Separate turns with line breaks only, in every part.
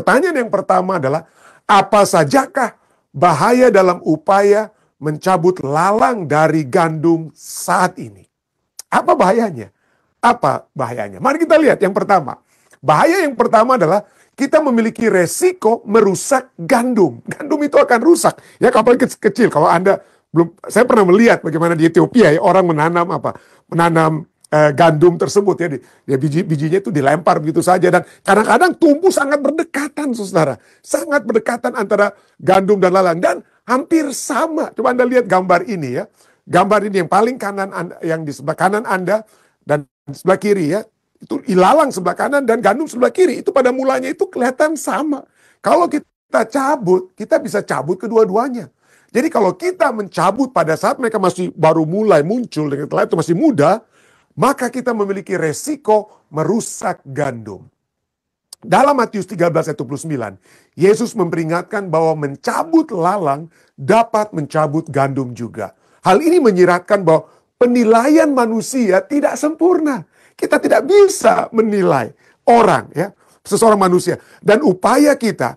pertanyaan yang pertama adalah, apa sajakah bahaya dalam upaya mencabut lalang dari gandum saat ini? Apa bahayanya? Apa bahayanya? Mari kita lihat yang pertama. Bahaya yang pertama adalah kita memiliki resiko merusak gandum. Gandum itu akan rusak. Ya, kapal kecil. Kalau Anda belum, saya pernah melihat bagaimana di Ethiopia ya, orang menanam menanam gandum tersebut ya, bijinya itu dilempar begitu saja, dan kadang-kadang tumbuh sangat berdekatan, saudara. Sangat berdekatan antara gandum dan lalang, dan hampir sama. Coba Anda lihat gambar ini ya. Gambar ini yang paling kanan, yang di sebelah kanan Anda dan sebelah kiri ya. Itu ilalang sebelah kanan dan gandum sebelah kiri. Itu pada mulanya itu kelihatan sama. Kalau kita cabut, kita bisa cabut kedua-duanya. Jadi kalau kita mencabut pada saat mereka masih baru mulai muncul, dengan telah itu masih muda, maka kita memiliki resiko merusak gandum. Dalam Matius 13 ayat 29, Yesus memperingatkan bahwa mencabut lalang dapat mencabut gandum juga. Hal ini menyiratkan bahwa penilaian manusia tidak sempurna. Kita tidak bisa menilai orang, ya, seseorang manusia. Dan upaya kita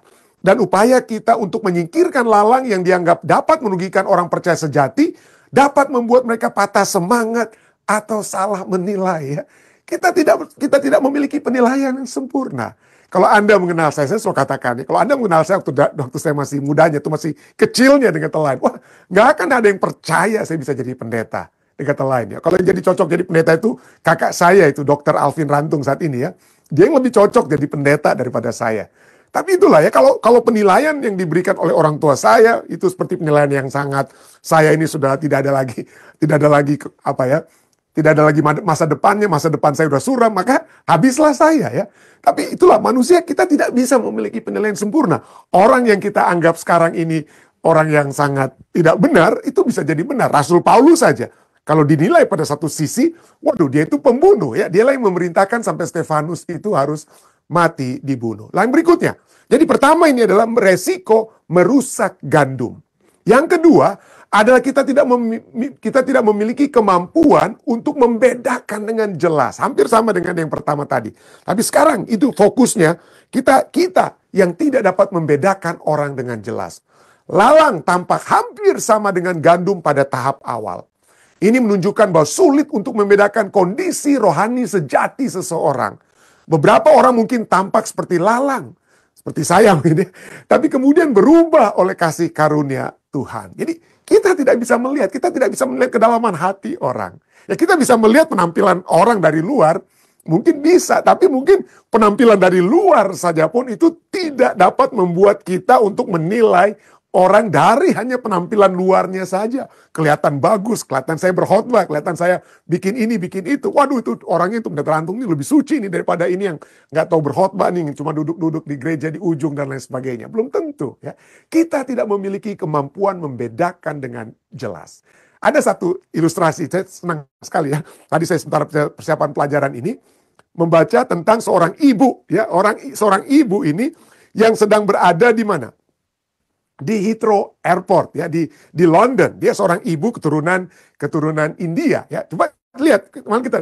untuk menyingkirkan lalang yang dianggap dapat merugikan orang percaya sejati, dapat membuat mereka patah semangat atau salah menilai. Ya. Kita tidak memiliki penilaian yang sempurna. Kalau Anda mengenal saya selalu katakan, ya, kalau Anda mengenal saya waktu saya masih mudanya, itu masih kecilnya dengan kata lain, wah, nggak akan ada yang percaya saya bisa jadi pendeta. Dengan kata lain ya, kalau yang jadi cocok jadi pendeta itu kakak saya itu Dr. Alvin Rantung saat ini ya, dia yang lebih cocok jadi pendeta daripada saya. Tapi itulah ya, kalau penilaian yang diberikan oleh orang tua saya itu seperti penilaian yang sangat, saya ini sudah tidak ada lagi masa depannya, masa depan saya sudah suram, maka habislah saya ya. Tapi itulah manusia, kita tidak bisa memiliki penilaian sempurna. Orang yang kita anggap sekarang ini orang yang sangat tidak benar, itu bisa jadi benar. Rasul Paulus saja, kalau dinilai pada satu sisi, waduh, dia itu pembunuh ya. Dialah yang memerintahkan sampai Stefanus itu harus mati dibunuh. Lain berikutnya. Jadi pertama ini adalah resiko merusak gandum. Yang kedua adalah kita tidak memiliki kemampuan untuk membedakan dengan jelas. Hampir sama dengan yang pertama tadi. Tapi sekarang itu fokusnya kita yang tidak dapat membedakan orang dengan jelas. Lalang tampak hampir sama dengan gandum pada tahap awal. Ini menunjukkan bahwa sulit untuk membedakan kondisi rohani sejati seseorang. Beberapa orang mungkin tampak seperti lalang, seperti saya ini, tapi kemudian berubah oleh kasih karunia Tuhan. Jadi kita tidak bisa melihat kedalaman hati orang. Ya, kita bisa melihat penampilan orang dari luar, mungkin bisa, tapi mungkin penampilan dari luar saja pun itu tidak dapat membuat kita untuk menilai orang dari hanya penampilan luarnya saja. Kelihatan bagus, kelihatan saya berkhotbah, kelihatan saya bikin ini, bikin itu. Waduh, itu orangnya itu pendeta Rantung ini lebih suci nih daripada ini yang nggak tahu berkhotbah nih, cuma duduk-duduk di gereja di ujung dan lain sebagainya. Belum tentu ya. Kita tidak memiliki kemampuan membedakan dengan jelas. Ada satu ilustrasi, saya senang sekali ya. Tadi saya sebentar persiapan pelajaran ini membaca tentang seorang ibu ya, seorang ibu ini yang sedang berada di mana? Di Heathrow Airport ya, di London. Dia seorang ibu keturunan India ya. Coba lihat,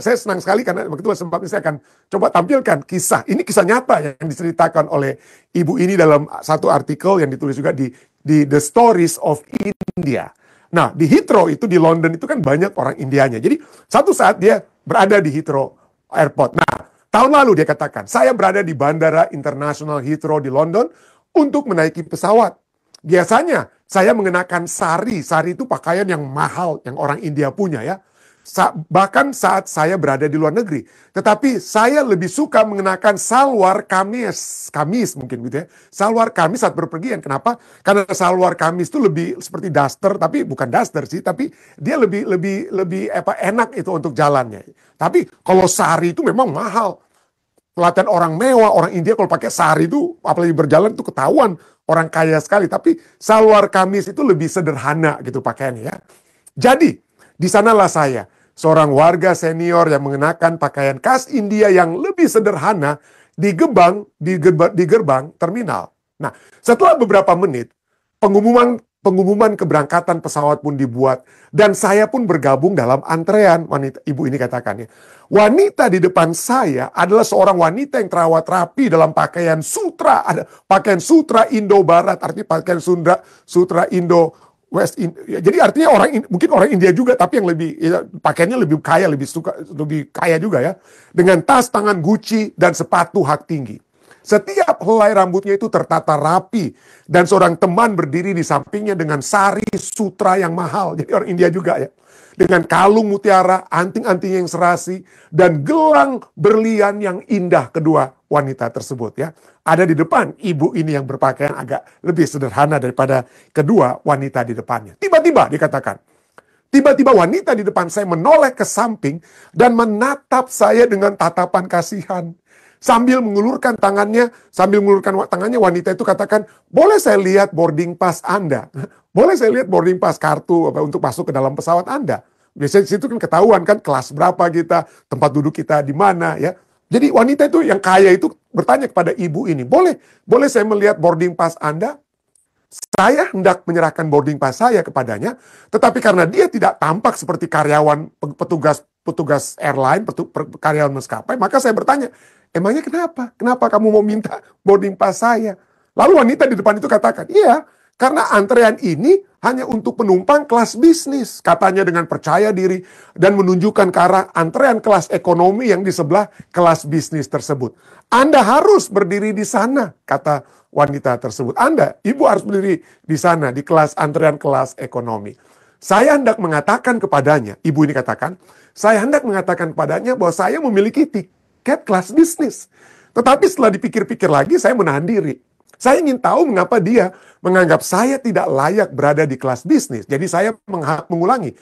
saya senang sekali karena begitu sempatnya saya akan coba tampilkan kisah. Ini kisah nyata yang diceritakan oleh ibu ini dalam satu artikel yang ditulis juga di The Stories of India. Nah, di Heathrow itu di London itu kan banyak orang Indianya. Jadi satu saat dia berada di Heathrow Airport. Nah, tahun lalu dia katakan, saya berada di Bandara Internasional Heathrow di London untuk menaiki pesawat. Biasanya saya mengenakan sari. Sari itu pakaian yang mahal yang orang India punya ya. Bahkan saat saya berada di luar negeri. Tetapi saya lebih suka mengenakan salwar kamis mungkin gitu ya. Salwar kamis saat berpergian. Kenapa? Karena salwar kamis itu lebih seperti daster, tapi bukan daster sih, tapi dia lebih enak itu untuk jalannya. Tapi kalau sari itu memang mahal. Pelatihan orang mewah, orang India kalau pakai sari itu apalagi berjalan itu ketahuan orang kaya sekali. Tapi salwar kamis itu lebih sederhana gitu pakaiannya ya. Jadi di sanalah saya, seorang warga senior yang mengenakan pakaian khas India yang lebih sederhana di gerbang terminal. Nah, setelah beberapa menit pengumuman pengumuman keberangkatan pesawat pun dibuat. Dan saya pun bergabung dalam antrean. Wanita, ibu ini katakannya. Wanita di depan saya adalah seorang wanita yang terawat rapi dalam pakaian sutra. Ada pakaian sutra Indo-Barat, artinya pakaian sutra Indo West. Ya, jadi artinya mungkin orang India juga, tapi yang lebih pakaiannya lebih kaya, lebih kaya juga ya. Dengan tas tangan Gucci dan sepatu hak tinggi. Setiap helai rambutnya itu tertata rapi. Dan seorang teman berdiri di sampingnya dengan sari sutra yang mahal. Jadi orang India juga ya. Dengan kalung mutiara, anting-anting yang serasi, dan gelang berlian yang indah kedua wanita tersebut ya. Ada di depan ibu ini yang berpakaian agak lebih sederhana daripada kedua wanita di depannya. Tiba-tiba dikatakan, tiba-tiba wanita di depan saya menoleh ke samping dan menatap saya dengan tatapan kasihan. Sambil mengulurkan tangannya, wanita itu katakan, boleh saya lihat boarding pass Anda? Boleh saya lihat boarding pass kartu untuk masuk ke dalam pesawat Anda? Biasanya di situ kan ketahuan kan kelas berapa kita, tempat duduk kita di mana ya. Jadi wanita itu yang kaya itu bertanya kepada ibu ini, boleh saya melihat boarding pass Anda? Saya hendak menyerahkan boarding pass saya kepadanya, tetapi karena dia tidak tampak seperti karyawan petugas airline, karyawan maskapai, maka saya bertanya, emangnya kenapa? Kenapa kamu mau minta boarding pass saya? Lalu wanita di depan itu katakan, iya, karena antrean ini hanya untuk penumpang kelas bisnis. Katanya dengan percaya diri dan menunjukkan ke arah antrean kelas ekonomi yang di sebelah kelas bisnis tersebut. Anda harus berdiri di sana, kata wanita tersebut. Anda, ibu harus berdiri di sana, di antrean kelas ekonomi. Saya hendak mengatakan kepadanya, ibu ini katakan, saya hendak mengatakan kepadanya bahwa saya memiliki tiket kelas bisnis. Tetapi setelah dipikir-pikir lagi, saya menahan diri. Saya ingin tahu mengapa dia menganggap saya tidak layak berada di kelas bisnis. Jadi saya mengulangi.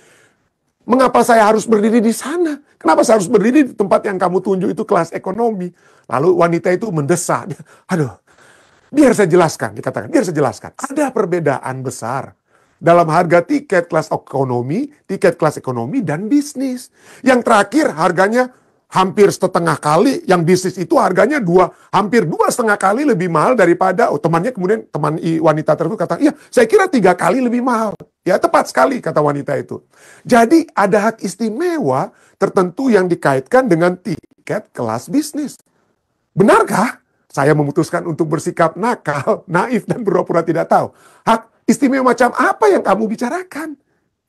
Mengapa saya harus berdiri di sana? Kenapa saya harus berdiri di tempat yang kamu tunjuk itu kelas ekonomi? Lalu wanita itu mendesak. Aduh, biar saya jelaskan. Dikatakan, biar saya jelaskan. Ada perbedaan besar dalam harga tiket kelas ekonomi dan bisnis. Yang terakhir harganya hampir setengah kali, yang bisnis itu harganya hampir 2,5 kali lebih mahal daripada, teman wanita tersebut kata, iya saya kira 3 kali lebih mahal. Ya tepat sekali kata wanita itu. Jadi ada hak istimewa tertentu yang dikaitkan dengan tiket kelas bisnis. Benarkah? Saya memutuskan untuk bersikap nakal, naif dan pura-pura tidak tahu. Hak istimewa macam apa yang kamu bicarakan?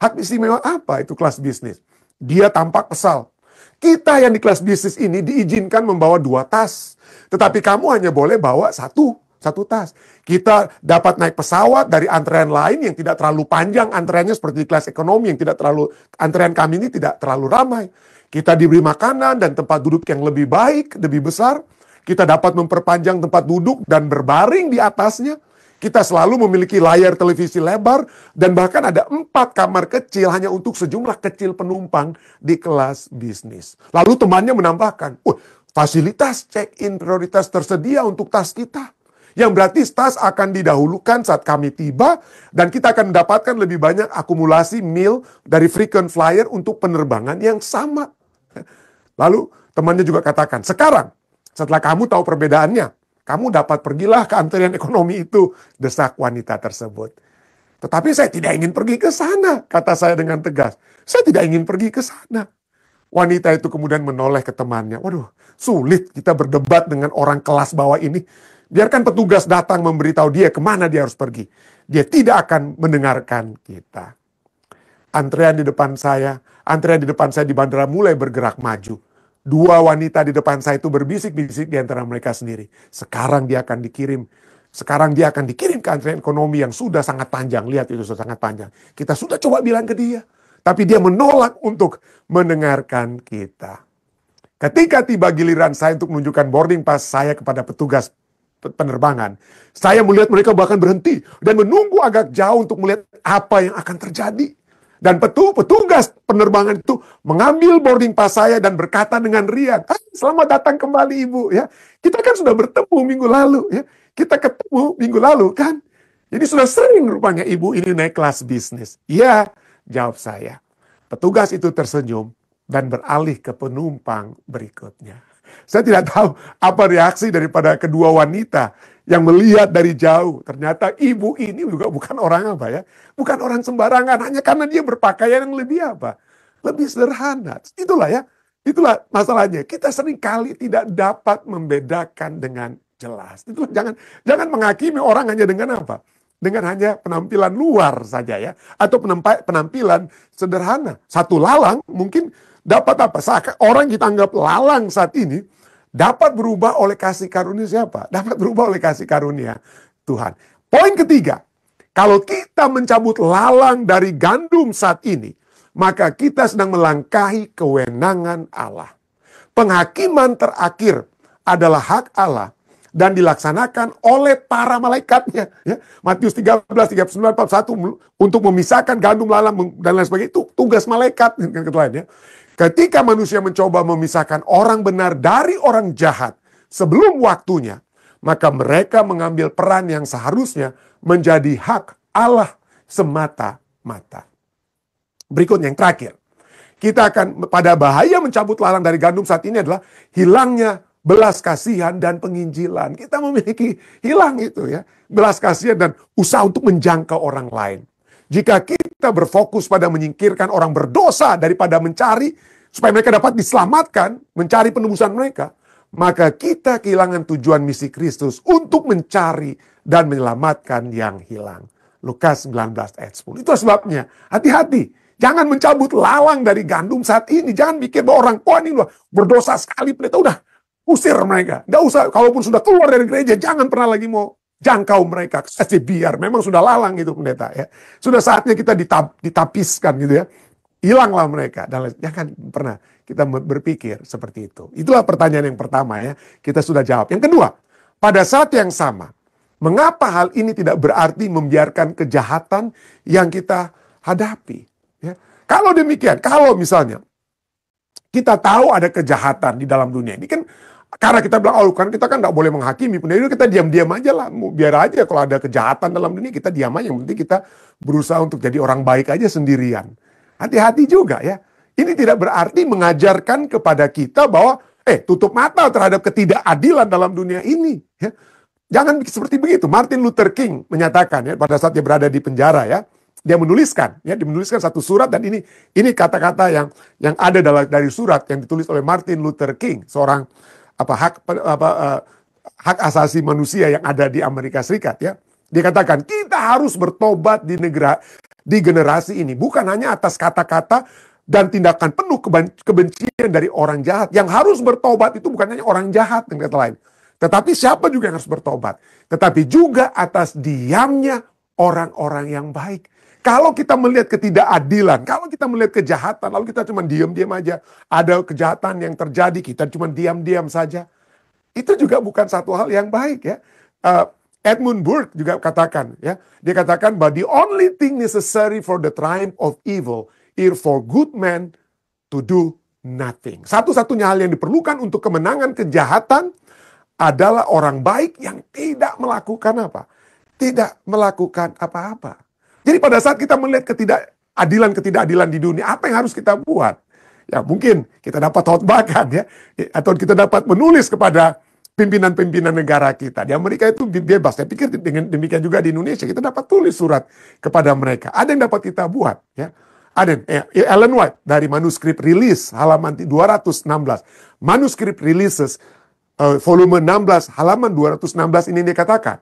Hak istimewa apa itu kelas bisnis? Dia tampak kesal. Kita yang di kelas bisnis ini diizinkan membawa 2 tas. Tetapi kamu hanya boleh bawa satu tas. Kita dapat naik pesawat dari antrean lain yang tidak terlalu panjang. Antreannya seperti di kelas ekonomi yang antrean kami ini tidak terlalu ramai. Kita diberi makanan dan tempat duduk yang lebih baik, lebih besar. Kita dapat memperpanjang tempat duduk dan berbaring di atasnya. Kita selalu memiliki layar televisi lebar dan bahkan ada 4 kamar kecil hanya untuk sejumlah kecil penumpang di kelas bisnis. Lalu temannya menambahkan, fasilitas check-in prioritas tersedia untuk tas kita. Yang berarti tas akan didahulukan saat kami tiba dan kita akan mendapatkan lebih banyak akumulasi mil dari frequent flyer untuk penerbangan yang sama. Lalu temannya juga katakan, sekarang setelah kamu tahu perbedaannya, kamu dapat pergilah ke antrean ekonomi itu, desak wanita tersebut. Tetapi saya tidak ingin pergi ke sana, kata saya dengan tegas. Saya tidak ingin pergi ke sana. Wanita itu kemudian menoleh ke temannya. Waduh, sulit kita berdebat dengan orang kelas bawah ini. Biarkan petugas datang memberitahu dia kemana dia harus pergi. Dia tidak akan mendengarkan kita. Antrean di depan saya di bandara mulai bergerak maju. 2 wanita di depan saya itu berbisik-bisik di antara mereka sendiri. Sekarang dia akan dikirim ke antrean ekonomi yang sudah sangat panjang. Lihat itu sudah sangat panjang. Kita sudah coba bilang ke dia. Tapi dia menolak untuk mendengarkan kita. Ketika tiba giliran saya untuk menunjukkan boarding pass saya kepada petugas penerbangan, saya melihat mereka bahkan berhenti dan menunggu agak jauh untuk melihat apa yang akan terjadi. Dan petugas penerbangan itu mengambil boarding pass saya dan berkata dengan riang, selamat datang kembali ibu. Ya, kita kan sudah bertemu minggu lalu. Ya, kita ketemu minggu lalu kan. Jadi sudah sering rupanya ibu ini naik kelas bisnis. Ya, jawab saya. Petugas itu tersenyum dan beralih ke penumpang berikutnya. Saya tidak tahu apa reaksi daripada kedua wanita yang melihat dari jauh. Ternyata ibu ini juga bukan orang apa ya, bukan orang sembarangan, hanya karena dia berpakaian yang lebih apa, lebih sederhana. Itulah ya, itulah masalahnya. Kita sering kali tidak dapat membedakan dengan jelas. Itu jangan menghakimi orang hanya dengan apa, dengan hanya penampilan luar saja ya, atau penampilan sederhana. Satu lalang mungkin dapat apa? Orang kita anggap lalang saat ini dapat berubah oleh kasih karunia siapa? Dapat berubah oleh kasih karunia Tuhan. Poin ketiga, kalau kita mencabut lalang dari gandum saat ini, maka kita sedang melangkahi kewenangan Allah. Penghakiman terakhir adalah hak Allah dan dilaksanakan oleh para malaikatnya. Ya. Matius 13, 39, 41, untuk memisahkan gandum, lalang, dan lain sebagainya, itu tugas malaikat. Ya. Ketika manusia mencoba memisahkan orang benar dari orang jahat sebelum waktunya, maka mereka mengambil peran yang seharusnya menjadi hak Allah semata-mata. Berikutnya yang terakhir, kita akan pada bahaya mencabut lalang dari gandum saat ini adalah hilangnya belas kasihan dan penginjilan. Kita memiliki hilang itu ya, belas kasihan dan usaha untuk menjangkau orang lain. Jika kita berfokus pada menyingkirkan orang berdosa daripada mencari supaya mereka dapat diselamatkan, mencari penebusan mereka, maka kita kehilangan tujuan misi Kristus untuk mencari dan menyelamatkan yang hilang. Lukas 19 ayat 10. Itu sebabnya, hati-hati. Jangan mencabut lalang dari gandum saat ini. Jangan pikir bahwa orang, ini berdosa sekali, pendeta, udah usir mereka. Nggak usah, kalaupun sudah keluar dari gereja, jangan pernah lagi mau jangkau mereka. Kasih biar, memang sudah lalang itu pendeta ya. Sudah saatnya kita ditapiskan gitu ya. Hilanglah mereka. Dan jangan pernah kita berpikir seperti itu. Itulah pertanyaan yang pertama ya. Kita sudah jawab. Yang kedua, pada saat yang sama, mengapa hal ini tidak berarti membiarkan kejahatan yang kita hadapi? Ya. Kalau demikian, kalau misalnya kita tahu ada kejahatan di dalam dunia ini, kan karena kita bilang, kan kita kan nggak boleh menghakimi, kita diam-diam aja lah, biar aja kalau ada kejahatan dalam dunia kita diam aja, yang penting kita berusaha untuk jadi orang baik aja sendirian. Hati-hati juga ya, ini tidak berarti mengajarkan kepada kita bahwa, tutup mata terhadap ketidakadilan dalam dunia ini. Ya. Jangan seperti begitu. Martin Luther King menyatakan ya, pada saat dia berada di penjara ya, dia menuliskan satu surat, dan ini kata-kata yang ada dari surat yang ditulis oleh Martin Luther King, seorang hak asasi manusia yang ada di Amerika Serikat ya. Dia katakan, kita harus bertobat di generasi ini, bukan hanya atas kata-kata dan tindakan penuh kebencian dari orang jahat. Yang harus bertobat itu bukan hanya orang jahat dengan kata lain, tetapi siapa juga yang harus bertobat, tetapi juga atas diamnya orang-orang yang baik. Kalau kita melihat ketidakadilan, kalau kita melihat kejahatan, lalu kita cuma diam-diam aja. Ada kejahatan yang terjadi, kita cuma diam-diam saja. Itu juga bukan satu hal yang baik ya. Edmund Burke juga katakan, ya, dia katakan, but the only thing necessary for the triumph of evil is for good men to do nothing. Satu-satunya hal yang diperlukan untuk kemenangan kejahatan adalah orang baik yang tidak melakukan apa? Tidak melakukan apa-apa. Jadi pada saat kita melihat ketidakadilan di dunia, apa yang harus kita buat? Ya mungkin kita dapat khotbahkan ya, atau kita dapat menulis kepada pimpinan-pimpinan negara kita. Di Amerika itu bebas. Saya pikir dengan demikian juga di Indonesia, kita dapat tulis surat kepada mereka. Ada yang dapat kita buat ya. Ada Ellen White dari manuskrip Release halaman 216. Manuskrip Releases volume 16 halaman 216 ini dia katakan,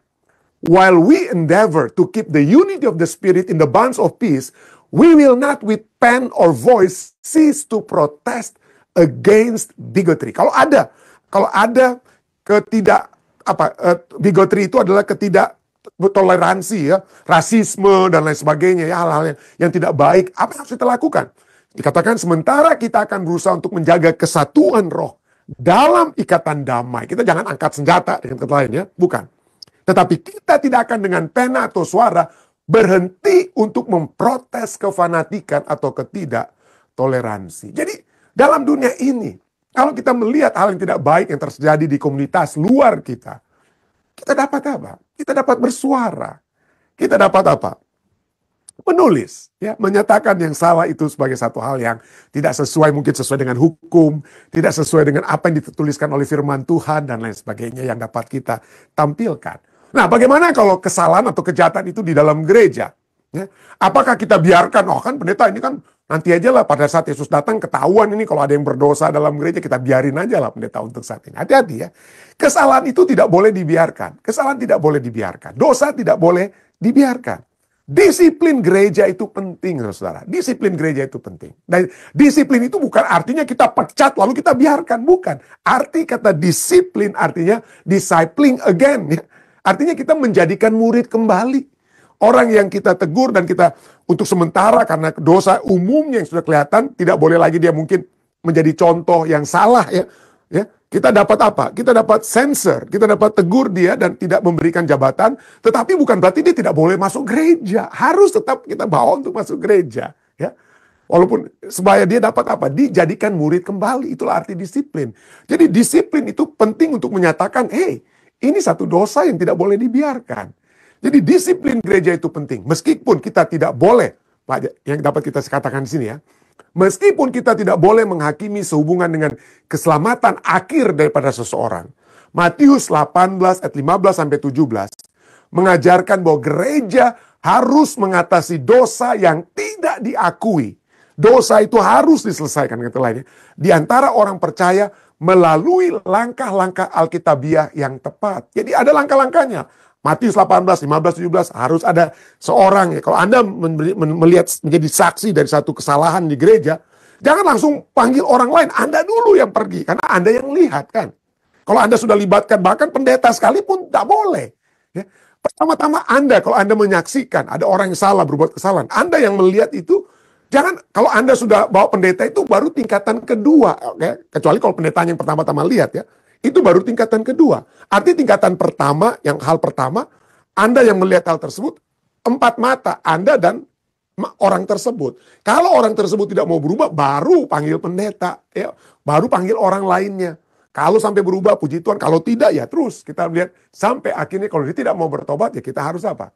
while we endeavor to keep the unity of the Spirit in the bonds of peace, we will not with pen or voice cease to protest against bigotry. Kalau ada bigotry itu adalah toleransi ya, rasisme dan lain sebagainya ya, hal-hal yang tidak baik. Apa yang harus kita lakukan? Dikatakan sementara kita akan berusaha untuk menjaga kesatuan roh dalam ikatan damai. Kita jangan angkat senjata dengan kata lain ya, bukan. Tetapi kita tidak akan dengan pena atau suara berhenti untuk memprotes kefanatikan atau ketidaktoleransi. Jadi dalam dunia ini, kalau kita melihat hal yang tidak baik yang terjadi di komunitas luar kita, kita dapat apa? Kita dapat bersuara. Kita dapat apa? Menulis, ya, menyatakan yang salah itu sebagai satu hal yang tidak sesuai, mungkin sesuai dengan hukum, tidak sesuai dengan apa yang dituliskan oleh firman Tuhan dan lain sebagainya yang dapat kita tampilkan. Nah, bagaimana kalau kesalahan atau kejahatan itu di dalam gereja? Ya. Apakah kita biarkan, oh kan pendeta ini kan nanti aja lah pada saat Yesus datang ketahuan ini kalau ada yang berdosa dalam gereja, kita biarin aja lah pendeta untuk saat ini. Hati-hati ya. Kesalahan itu tidak boleh dibiarkan. Kesalahan tidak boleh dibiarkan. Dosa tidak boleh dibiarkan. Disiplin gereja itu penting, saudara. Disiplin gereja itu penting. Dan disiplin itu bukan artinya kita pecat lalu kita biarkan. Bukan. Arti kata disiplin artinya discipling again. Ya. Artinya kita menjadikan murid kembali. Orang yang kita tegur dan kita untuk sementara karena dosa umumnya yang sudah kelihatan, tidak boleh lagi dia mungkin menjadi contoh yang salah ya. Ya, kita dapat apa? Kita dapat censor, kita dapat tegur dia dan tidak memberikan jabatan, tetapi bukan berarti dia tidak boleh masuk gereja. Harus tetap kita bawa untuk masuk gereja, ya. Walaupun supaya dia dapat apa? Dijadikan murid kembali. Itulah arti disiplin. Jadi disiplin itu penting untuk menyatakan, hey, ini satu dosa yang tidak boleh dibiarkan. Jadi disiplin gereja itu penting. Meskipun kita tidak boleh, Pak, yang dapat kita katakan di sini ya. Meskipun kita tidak boleh menghakimi sehubungan dengan keselamatan akhir daripada seseorang. Matius 18 ayat 15 sampai 17 mengajarkan bahwa gereja harus mengatasi dosa yang tidak diakui. Dosa itu harus diselesaikan, kata lainnya, di antara orang percaya melalui langkah-langkah Alkitabiah yang tepat. Jadi ada langkah-langkahnya. Matius 18, 15, 17 harus ada seorang ya. Kalau Anda melihat menjadi saksi dari satu kesalahan di gereja, jangan langsung panggil orang lain. Anda dulu yang pergi karena Anda yang lihat kan. Kalau Anda sudah libatkan bahkan pendeta sekalipun tak boleh. Ya. Pertama-tama Anda kalau Anda menyaksikan ada orang yang salah berbuat kesalahan, Anda yang melihat itu. Jangan, kalau Anda sudah bawa pendeta itu baru tingkatan kedua. Okay? Kecuali kalau pendetanya yang pertama-tama lihat ya. Itu baru tingkatan kedua. Arti tingkatan pertama, yang hal pertama, Anda yang melihat hal tersebut, 4 mata, Anda dan orang tersebut. Kalau orang tersebut tidak mau berubah, baru panggil pendeta. Ya, baru panggil orang lainnya. Kalau sampai berubah, puji Tuhan. Kalau tidak, ya terus. Kita lihat sampai akhirnya kalau dia tidak mau bertobat, ya kita harus apa?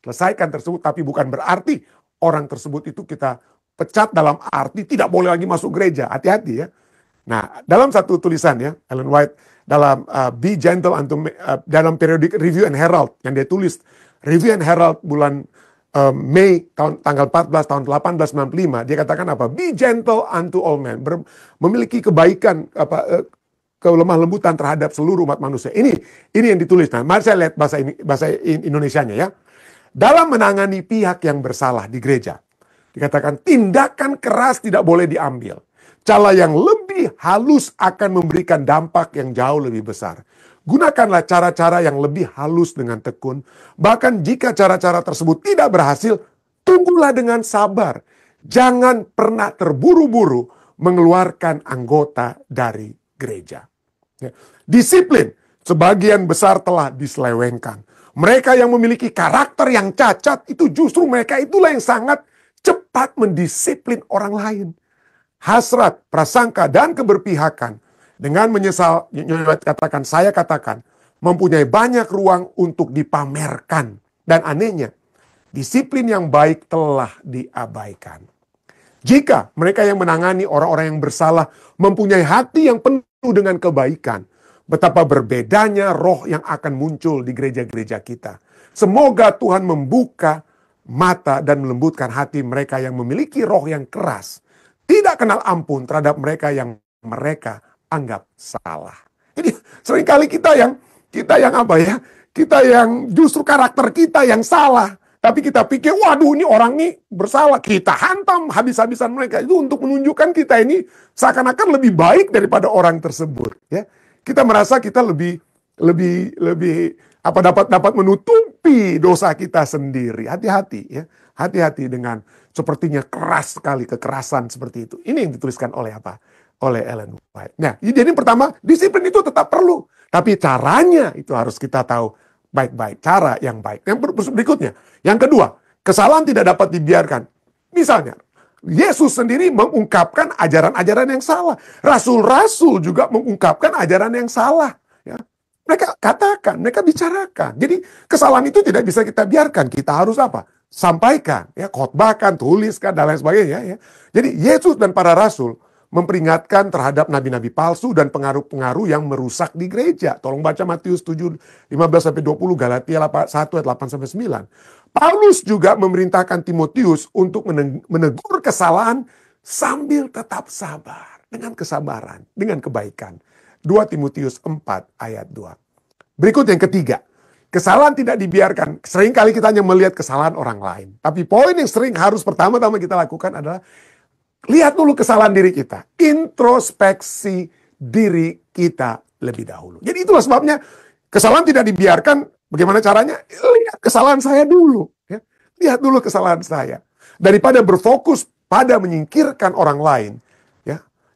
Selesaikan tersebut, tapi bukan berarti orang tersebut itu kita pecat dalam arti tidak boleh lagi masuk gereja. Hati-hati ya. Nah, dalam satu tulisan ya, Ellen White dalam Be Gentle unto dalam periodic Review and Herald yang dia tulis, Review and Herald bulan Mei tanggal 14 tahun 1865, dia katakan apa? Be gentle unto all men, memiliki kebaikan kelemah lembutan terhadap seluruh umat manusia. Ini yang ditulis. Nah, mari saya lihat bahasa Indonesianya ya. Dalam menangani pihak yang bersalah di gereja, dikatakan tindakan keras tidak boleh diambil. Cara yang lebih halus akan memberikan dampak yang jauh lebih besar. Gunakanlah cara-cara yang lebih halus dengan tekun. Bahkan jika cara-cara tersebut tidak berhasil, tunggulah dengan sabar. Jangan pernah terburu-buru mengeluarkan anggota dari gereja. Disiplin sebagian besar telah diselewengkan. Mereka yang memiliki karakter yang cacat, itu justru mereka itulah yang sangat cepat mendisiplin orang lain. Hasrat, prasangka, dan keberpihakan dengan menyesal, saya katakan, mempunyai banyak ruang untuk dipamerkan. Dan anehnya, disiplin yang baik telah diabaikan. Jika mereka yang menangani orang-orang yang bersalah mempunyai hati yang penuh dengan kebaikan, betapa berbedanya roh yang akan muncul di gereja-gereja kita. Semoga Tuhan membuka mata dan melembutkan hati mereka yang memiliki roh yang keras, tidak kenal ampun terhadap mereka yang mereka anggap salah. Jadi seringkali kita yang apa ya? Kita yang justru karakter kita yang salah. Tapi kita pikir, waduh ini orang ini bersalah. Kita hantam habis-habisan mereka. Itu untuk menunjukkan kita ini seakan-akan lebih baik daripada orang tersebut. Ya, kita merasa kita lebih dapat menutupi dosa kita sendiri. Hati-hati ya. Hati-hati dengan sepertinya keras sekali, kekerasan seperti itu. Ini yang dituliskan oleh apa? Oleh Ellen White. Nah, jadi pertama, disiplin itu tetap perlu. Tapi caranya itu harus kita tahu baik-baik. Cara yang baik. Yang berikutnya. Yang kedua, kesalahan tidak dapat dibiarkan. Misalnya, Yesus sendiri mengungkapkan ajaran-ajaran yang salah. Rasul-rasul juga mengungkapkan ajaran yang salah. Ya. Mereka katakan, mereka bicarakan. Jadi kesalahan itu tidak bisa kita biarkan. Kita harus apa? Sampaikan, ya, khotbahkan, tuliskan, dan lain sebagainya. Ya. Jadi Yesus dan para rasul memperingatkan terhadap nabi-nabi palsu dan pengaruh-pengaruh yang merusak di gereja. Tolong baca Matius 7, 15-20, Galatia 1 ayat 8-9. Paulus juga memerintahkan Timotius untuk menegur kesalahan sambil tetap sabar. Dengan kesabaran, dengan kebaikan. 2 Timotius 4 ayat 2. Berikut yang ketiga. Kesalahan tidak dibiarkan. Seringkali kita hanya melihat kesalahan orang lain. Tapi poin yang sering harus pertama-tama kita lakukan adalah lihat dulu kesalahan diri kita. Introspeksi diri kita lebih dahulu. Jadi itulah sebabnya kesalahan tidak dibiarkan. Bagaimana caranya? Lihat kesalahan saya dulu. Ya. Lihat dulu kesalahan saya. Daripada berfokus pada menyingkirkan orang lain.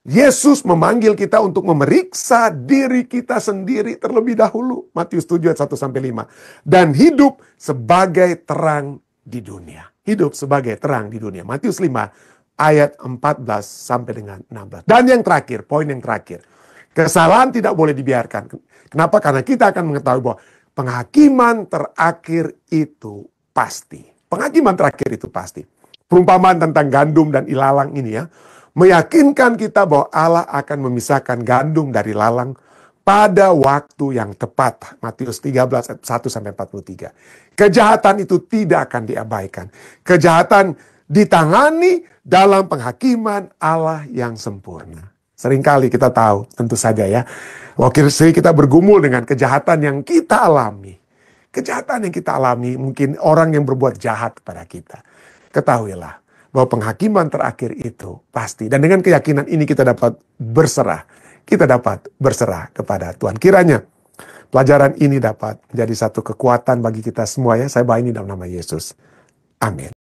Yesus memanggil kita untuk memeriksa diri kita sendiri terlebih dahulu. Matius 7 ayat 1-5. Dan hidup sebagai terang di dunia. Hidup sebagai terang di dunia. Matius 5 ayat 14 sampai dengan 16. Dan yang terakhir, poin yang terakhir. Kesalahan tidak boleh dibiarkan. Kenapa? Karena kita akan mengetahui bahwa penghakiman terakhir itu pasti. Penghakiman terakhir itu pasti. Perumpamaan tentang gandum dan ilalang ini ya. Meyakinkan kita bahwa Allah akan memisahkan gandum dari lalang pada waktu yang tepat. Matius 13 ayat 1-43. Kejahatan itu tidak akan diabaikan. Kejahatan ditangani dalam penghakiman Allah yang sempurna. Seringkali kita tahu, tentu saja ya, sering kita bergumul dengan kejahatan yang kita alami. Kejahatan yang kita alami, mungkin orang yang berbuat jahat kepada kita. Ketahuilah bahwa penghakiman terakhir itu pasti. Dan dengan keyakinan ini kita dapat berserah. Kita dapat berserah kepada Tuhan. Kiranya pelajaran ini dapat menjadi satu kekuatan bagi kita semua ya. Saya bawa ini dalam nama Yesus. Amin.